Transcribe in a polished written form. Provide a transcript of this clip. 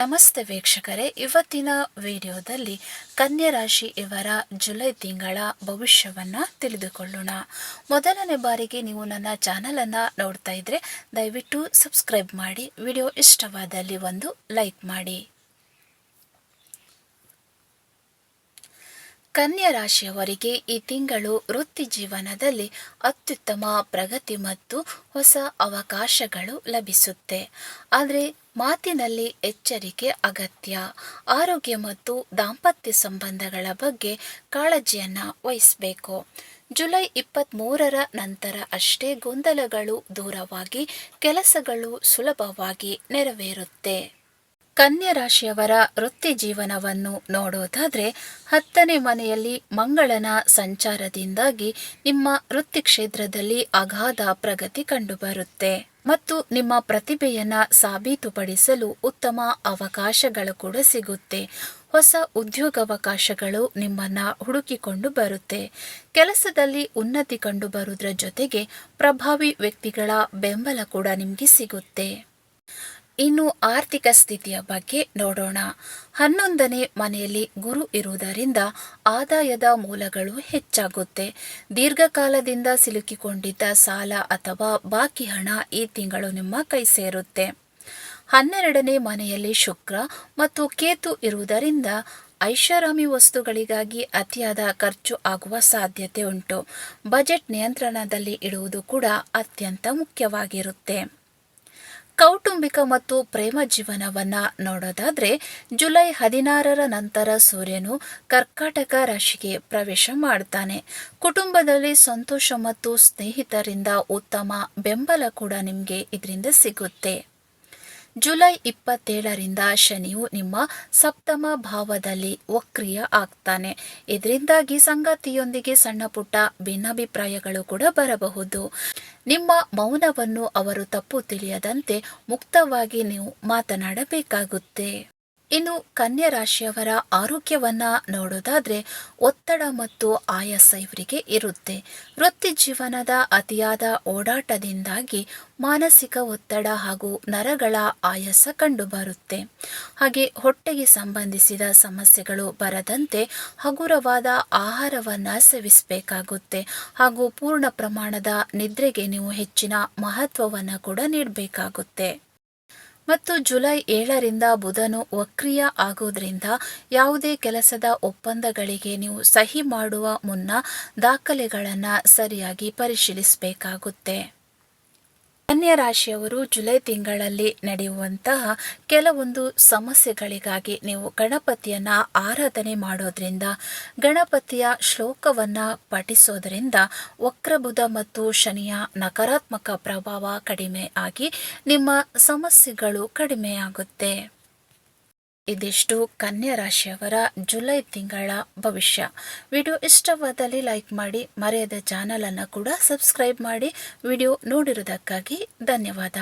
ನಮಸ್ತೆ ವೀಕ್ಷಕರೇ, ಇವತ್ತಿನ ವಿಡಿಯೋದಲ್ಲಿ ಕನ್ಯಾ ರಾಶಿ ಇವರ ಜುಲೈ ತಿಂಗಳ ಭವಿಷ್ಯವನ್ನು ತಿಳಿದುಕೊಳ್ಳೋಣ. ಮೊದಲನೇ ಬಾರಿಗೆ ನೀವು ನನ್ನ ಚಾನಲನ್ನು ನೋಡ್ತಾ ಇದ್ರೆ ದಯವಿಟ್ಟು ಸಬ್ಸ್ಕ್ರೈಬ್ ಮಾಡಿ, ವಿಡಿಯೋ ಇಷ್ಟವಾದಲ್ಲಿ ಒಂದು ಲೈಕ್ ಮಾಡಿ. ಕನ್ಯಾ ರಾಶಿಯವರಿಗೆ ಈ ತಿಂಗಳು ವೃತ್ತಿ ಜೀವನದಲ್ಲಿ ಅತ್ಯುತ್ತಮ ಪ್ರಗತಿ ಮತ್ತು ಹೊಸ ಅವಕಾಶಗಳು ಲಭಿಸುತ್ತೆ. ಆದರೆ ಮಾತಿನಲ್ಲಿ ಎಚ್ಚರಿಕೆ ಅಗತ್ಯ. ಆರೋಗ್ಯ ಮತ್ತು ದಾಂಪತ್ಯ ಸಂಬಂಧಗಳ ಬಗ್ಗೆ ಕಾಳಜಿಯನ್ನು ವಹಿಸಬೇಕು. ಜುಲೈ 23ರ ನಂತರ ಅಷ್ಟೇ ಗೊಂದಲಗಳು ದೂರವಾಗಿ ಕೆಲಸಗಳು ಸುಲಭವಾಗಿ ನೆರವೇರುತ್ತೆ. ಕನ್ಯಾ ರಾಶಿಯವರ ವೃತ್ತಿ ಜೀವನವನ್ನು ನೋಡೋದಾದ್ರೆ 10ನೇ ಮನೆಯಲ್ಲಿ ಮಂಗಳನ ಸಂಚಾರದಿಂದಾಗಿ ನಿಮ್ಮ ವೃತ್ತಿ ಕ್ಷೇತ್ರದಲ್ಲಿ ಅಗಾಧ ಪ್ರಗತಿ ಕಂಡುಬರುತ್ತೆ ಮತ್ತು ನಿಮ್ಮ ಪ್ರತಿಭೆಯನ್ನ ಸಾಬೀತುಪಡಿಸಲು ಉತ್ತಮ ಅವಕಾಶಗಳು ಕೂಡ ಸಿಗುತ್ತೆ. ಹೊಸ ಉದ್ಯೋಗಾವಕಾಶಗಳು ನಿಮ್ಮನ್ನ ಹುಡುಕಿಕೊಂಡು ಬರುತ್ತೆ. ಕೆಲಸದಲ್ಲಿ ಉನ್ನತಿ ಕಂಡು ಬರುವುದರ ಜೊತೆಗೆ ಪ್ರಭಾವಿ ವ್ಯಕ್ತಿಗಳ ಬೆಂಬಲ ಕೂಡ ನಿಮಗೆ ಸಿಗುತ್ತೆ. ಇನ್ನು ಆರ್ಥಿಕ ಸ್ಥಿತಿಯ ಬಗ್ಗೆ ನೋಡೋಣ. 11ನೇ ಮನೆಯಲ್ಲಿ ಗುರು ಇರುವುದರಿಂದ ಆದಾಯದ ಮೂಲಗಳು ಹೆಚ್ಚಾಗುತ್ತೆ. ದೀರ್ಘಕಾಲದಿಂದ ಸಿಲುಕಿಕೊಂಡಿದ್ದ ಸಾಲ ಅಥವಾ ಬಾಕಿ ಹಣ ಈ ತಿಂಗಳು ನಿಮ್ಮ ಕೈ ಸೇರುತ್ತೆ. 12ನೇ ಮನೆಯಲ್ಲಿ ಶುಕ್ರ ಮತ್ತು ಕೇತು ಇರುವುದರಿಂದ ಐಷಾರಾಮಿ ವಸ್ತುಗಳಿಗಾಗಿ ಅತಿಯಾದ ಖರ್ಚು ಆಗುವ ಸಾಧ್ಯತೆ ಉಂಟು. ಬಜೆಟ್ ನಿಯಂತ್ರಣದಲ್ಲಿ ಇಡುವುದು ಕೂಡ ಅತ್ಯಂತ ಮುಖ್ಯವಾಗಿರುತ್ತೆ. ಕೌಟುಂಬಿಕ ಮತ್ತು ಪ್ರೇಮ ಜೀವನವನ್ನ ನೋಡೋದಾದ್ರೆ ಜುಲೈ 16ರ ನಂತರ ಸೂರ್ಯನು ಕರ್ಕಾಟಕ ರಾಶಿಗೆ ಪ್ರವೇಶ ಮಾಡ್ತಾನೆ. ಕುಟುಂಬದಲ್ಲಿ ಸಂತೋಷ ಮತ್ತು ಸ್ನೇಹಿತರಿಂದ ಉತ್ತಮ ಬೆಂಬಲ ಕೂಡ ನಿಮಗೆ ಇದರಿಂದ ಸಿಗುತ್ತೆ. ಜುಲೈ 27ರಿಂದ ಶನಿಯು ನಿಮ್ಮ ಸಪ್ತಮ ಭಾವದಲ್ಲಿ ವಕ್ರಿಯ ಆಗ್ತಾನೆ. ಇದರಿಂದಾಗಿ ಸಂಗಾತಿಯೊಂದಿಗೆ ಸಣ್ಣ ಪುಟ್ಟ ಭಿನ್ನಾಭಿಪ್ರಾಯಗಳು ಕೂಡ ಬರಬಹುದು. ನಿಮ್ಮ ಮೌನವನ್ನು ಅವರು ತಪ್ಪು ತಿಳಿಯದಂತೆ ಮುಕ್ತವಾಗಿ ನೀವು ಮಾತನಾಡಬೇಕಾಗುತ್ತೆ. ಇನ್ನು ಕನ್ಯಾ ರಾಶಿಯವರ ಆರೋಗ್ಯವನ್ನ ನೋಡೋದಾದ್ರೆ ಒತ್ತಡ ಮತ್ತು ಆಯಾಸ ಇವರಿಗೆ ಇರುತ್ತೆ. ವೃತ್ತಿ ಜೀವನದ ಅತಿಯಾದ ಓಡಾಟದಿಂದಾಗಿ ಮಾನಸಿಕ ಒತ್ತಡ ಹಾಗೂ ನರಗಳ ಆಯಾಸ ಕಂಡುಬರುತ್ತೆ. ಹಾಗೆ ಹೊಟ್ಟೆಗೆ ಸಂಬಂಧಿಸಿದ ಸಮಸ್ಯೆಗಳು ಬರದಂತೆ ಹಗುರವಾದ ಆಹಾರವನ್ನ ಸೇವಿಸಬೇಕಾಗುತ್ತೆ ಹಾಗೂ ಪೂರ್ಣ ಪ್ರಮಾಣದ ನಿದ್ರೆಗೆ ನೀವು ಹೆಚ್ಚಿನ ಮಹತ್ವವನ್ನು ಕೂಡ ನೀಡಬೇಕಾಗುತ್ತೆ. ಮತ್ತು ಜುಲೈ 7ರಿಂದ ಬುಧನು ವಕ್ರಿಯ ಆಗೋದ್ರಿಂದ ಯಾವುದೇ ಕೆಲಸದ ಒಪ್ಪಂದಗಳಿಗೆ ನೀವು ಸಹಿ ಮಾಡುವ ಮುನ್ನ ದಾಖಲೆಗಳನ್ನು ಸರಿಯಾಗಿ ಪರಿಶೀಲಿಸಬೇಕಾಗುತ್ತೆ. ಕನ್ಯಾ ರಾಶಿಯವರು ಜುಲೈ ತಿಂಗಳಲ್ಲಿ ನಡೆಯುವಂತಹ ಕೆಲವೊಂದು ಸಮಸ್ಯೆಗಳಿಗಾಗಿ ನೀವು ಗಣಪತಿಯನ್ನ ಆರಾಧನೆ ಮಾಡೋದ್ರಿಂದ, ಗಣಪತಿಯ ಶ್ಲೋಕವನ್ನ ಪಠಿಸೋದ್ರಿಂದ ವಕ್ರಬುಧ ಮತ್ತು ಶನಿಯ ನಕಾರಾತ್ಮಕ ಪ್ರಭಾವ ಕಡಿಮೆ ಆಗಿ ನಿಮ್ಮ ಸಮಸ್ಯೆಗಳು ಕಡಿಮೆಯಾಗುತ್ತೆ. ಇದಿಷ್ಟು ಕನ್ಯಾ ರಾಶಿಯವರ ಜುಲೈ ತಿಂಗಳ ಭವಿಷ್ಯ. ವಿಡಿಯೋ ಇಷ್ಟವಾದಲ್ಲಿ ಲೈಕ್ ಮಾಡಿ, ಮರೆಯದ ಚಾನಲ್ ಅನ್ನು ಕೂಡ ಸಬ್ಸ್ಕ್ರೈಬ್ ಮಾಡಿ. ವಿಡಿಯೋ ನೋಡಿರುವುದಕ್ಕಾಗಿ ಧನ್ಯವಾದ.